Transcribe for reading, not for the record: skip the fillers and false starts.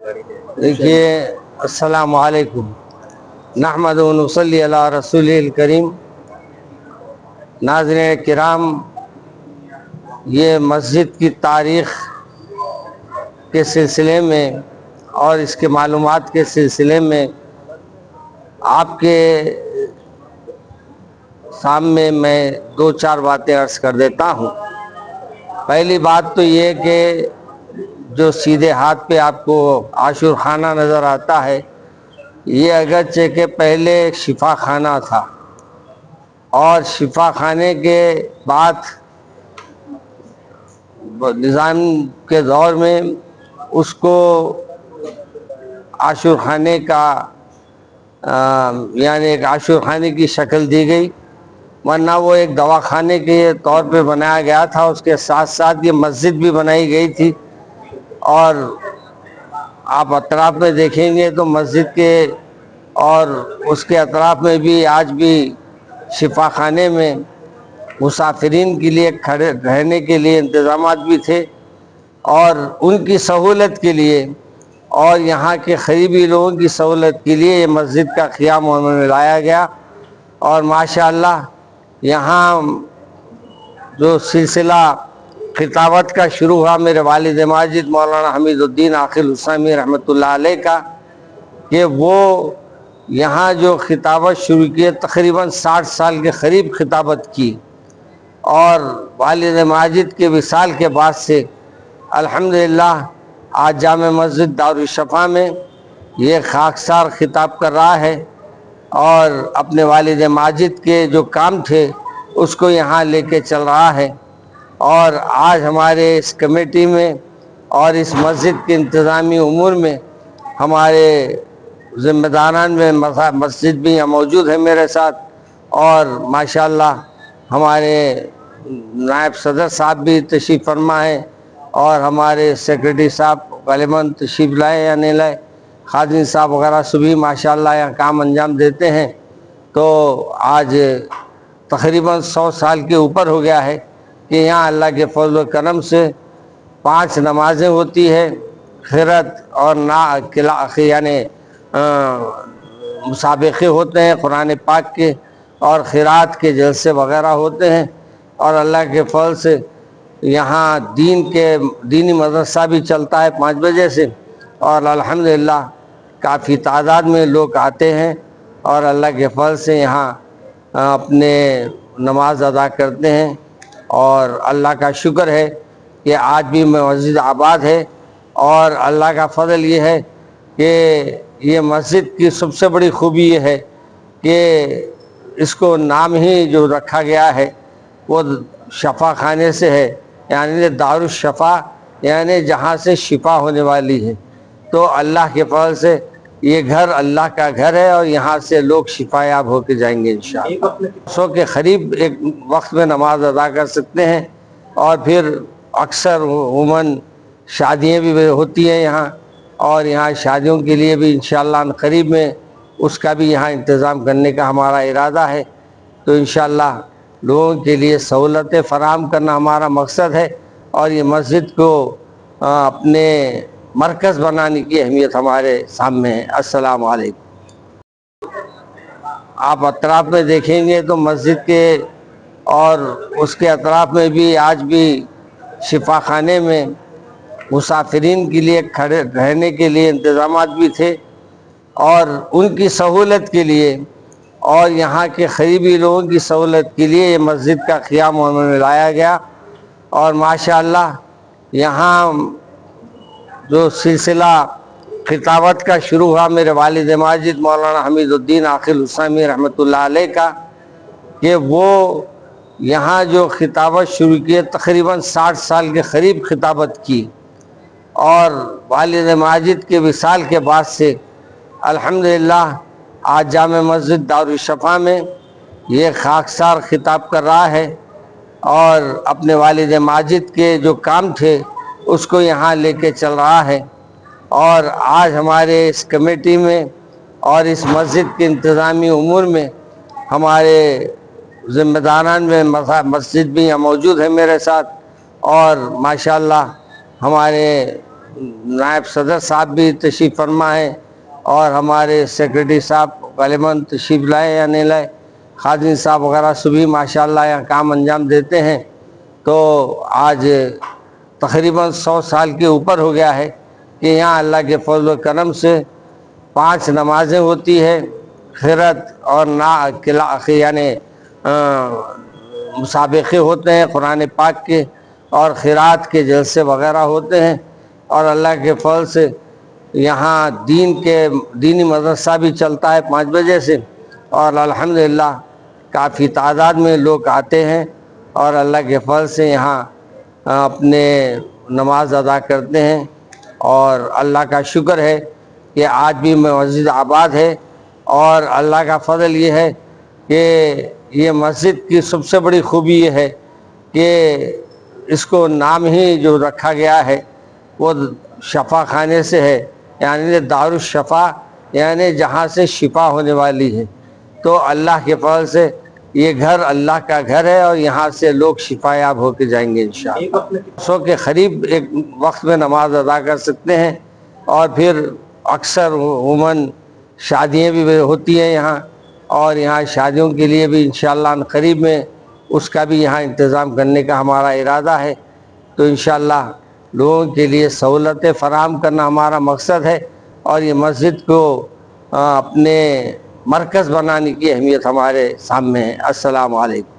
دیکھیے، السلام علیکم، نحمد و نصلی علی رسول الکریم۔ ناظرین کرام، یہ مسجد کی تاریخ کے سلسلے میں اور اس کے معلومات کے سلسلے میں آپ کے سامنے میں دو چار باتیں عرض کر دیتا ہوں۔ پہلی بات تو یہ کہ جو سیدھے ہاتھ پہ آپ کو عاشور خانہ نظر آتا ہے، یہ اگرچہ کہ پہلے شفا خانہ تھا، اور شفا خانے کے بعد نظام کے دور میں اس کو عاشور خانے کا یعنی ایک عاشور خانے کی شکل دی گئی، ورنہ وہ ایک دواخانے کے طور پہ بنایا گیا تھا۔ اس کے ساتھ ساتھ یہ مسجد بھی بنائی گئی تھی، اور آپ اطراف میں دیکھیں گے تو مسجد کے اور اس کے اطراف میں بھی آج بھی شفا خانے میں مسافرین کے لیے کھڑے رہنے کے لیے انتظامات بھی تھے، اور ان کی سہولت کے لیے اور یہاں کے قریبی لوگوں کی سہولت کے لیے یہ مسجد کا قیام انہوں نے لایا گیا۔ اور ماشاءاللہ یہاں جو سلسلہ خطابت کا شروع ہوا میرے والد ماجد مولانا حمید الدین عاقل حسامی رحمۃ اللہ علیہ کا، کہ وہ یہاں جو خطابت شروع کی، تقریباً 60 سال کے قریب خطابت کی، اور والد ماجد کے وصال کے بعد سے الحمدللہ آج جامع مسجد دارالشفا میں یہ خاکسار خطاب کر رہا ہے، اور اپنے والد ماجد کے جو کام تھے اس کو یہاں لے کے چل رہا ہے۔ اور آج ہمارے اس کمیٹی میں اور اس مسجد کے انتظامی امور میں ہمارے ذمہ داران میں مسجد بھی یہاں موجود ہے میرے ساتھ، اور ماشاءاللہ ہمارے نائب صدر صاحب بھی تشریف فرما ہے، اور ہمارے سیکریٹری صاحب غالباً تشریف لائے یا نہیں لائے، خادم صاحب وغیرہ سبھی ماشاءاللہ یہاں کام انجام دیتے ہیں۔ تو آج تقریباً 100 سال کے اوپر ہو گیا ہے کہ یہاں اللہ کے فضل و کرم سے 5 نمازیں ہوتی ہے، خیرت اور یعنی مسابقے ہوتے ہیں قرآن پاک کے، اور خیرات کے جلسے وغیرہ ہوتے ہیں، اور اللہ کے فضل سے یہاں دینی مدرسہ بھی چلتا ہے 5 بجے سے، اور الحمدللہ کافی تعداد میں لوگ آتے ہیں، اور اللہ کے فضل سے یہاں اپنے نماز ادا کرتے ہیں۔ اور اللہ کا شکر ہے کہ آج بھی مسجد آباد ہے، اور اللہ کا فضل یہ ہے کہ یہ مسجد کی سب سے بڑی خوبی یہ ہے کہ اس کو نام ہی جو رکھا گیا ہے وہ شفا خانے سے ہے، یعنی دارالشفا، یعنی جہاں سے شفا ہونے والی ہے۔ تو اللہ کے فضل سے یہ گھر اللہ کا گھر ہے، اور یہاں سے لوگ شفا یاب ہو کے جائیں گے انشاءاللہ۔ 100 کے قریب ایک وقت میں نماز ادا کر سکتے ہیں، اور پھر اکثر عموماً شادیاں بھی ہوتی ہیں یہاں، اور یہاں شادیوں کے لیے بھی انشاءاللہ قریب میں اس کا بھی یہاں انتظام کرنے کا ہمارا ارادہ ہے۔ تو انشاءاللہ لوگوں کے لیے سہولتیں فراہم کرنا ہمارا مقصد ہے، اور یہ مسجد کو اپنے مرکز بنانے کی اہمیت ہمارے سامنے ہے۔ السلام علیکم۔ آپ اطراف میں دیکھیں گے تو مسجد کے اور اس کے اطراف میں بھی آج بھی شفا خانے میں مسافرین کے لیے کھڑے رہنے کے لیے انتظامات بھی تھے، اور ان کی سہولت کے لیے اور یہاں کے قریبی لوگوں کی سہولت کے لیے یہ مسجد کا قیام انہوں نے لایا گیا۔ اور ماشاءاللہ یہاں جو سلسلہ خطابت کا شروع ہوا میرے والد ماجد مولانا حمید الدین عاقل حسامی رحمۃ اللہ علیہ کا، کہ وہ یہاں جو خطابت شروع کی، تقریباً 60 سال کے قریب خطابت کی، اور والد ماجد کے وصال کے بعد سے الحمدللہ آج جامع مسجد دارالشفا میں یہ خاکسار خطاب کر رہا ہے، اور اپنے والد ماجد کے جو کام تھے اس کو یہاں لے کے چل رہا ہے۔ اور آج ہمارے اس کمیٹی میں اور اس مسجد کے انتظامی امور میں ہمارے ذمہ داران میں مسجد بھی یہاں موجود ہے میرے ساتھ، اور ماشاءاللہ ہمارے نائب صدر صاحب بھی تشریف فرما ہیں اور ہمارے سیکریٹری صاحب غالباً تشریف لائے یا نہیں لائے، خادم صاحب وغیرہ سبھی ماشاءاللہ یہاں کام انجام دیتے ہیں۔ تو آج تقریباً 100 سال کے اوپر ہو گیا ہے کہ یہاں اللہ کے فضل و کرم سے 5 نمازیں ہوتی ہے، خیرات اور یعنی مسابقے ہوتے ہیں قرآن پاک کے، اور خیرات کے جلسے وغیرہ ہوتے ہیں، اور اللہ کے فضل سے یہاں دینی مدرسہ بھی چلتا ہے 5 بجے سے، اور الحمدللہ کافی تعداد میں لوگ آتے ہیں اور اللہ کے فضل سے یہاں اپنے نماز ادا کرتے ہیں۔ اور اللہ کا شکر ہے کہ آج بھی مسجد آباد ہے، اور اللہ کا فضل یہ ہے کہ یہ مسجد کی سب سے بڑی خوبی یہ ہے کہ اس کو نام ہی جو رکھا گیا ہے وہ شفا خانے سے ہے، یعنی دار الشفا، یعنی جہاں سے شفا ہونے والی ہے۔ تو اللہ کے فضل سے یہ گھر اللہ کا گھر ہے، اور یہاں سے لوگ شفا یاب ہو کے جائیں گے انشاءاللہ۔ 100 کے قریب ایک وقت میں نماز ادا کر سکتے ہیں، اور پھر اکثر عموماً شادیاں بھی ہوتی ہیں یہاں، اور یہاں شادیوں کے لیے بھی انشاءاللہ قریب میں اس کا بھی یہاں انتظام کرنے کا ہمارا ارادہ ہے۔ تو انشاءاللہ لوگوں کے لیے سہولتیں فراہم کرنا ہمارا مقصد ہے، اور یہ مسجد کو اپنے مرکز بنانے کی اہمیت ہمارے سامنے ہے۔ السلام علیکم۔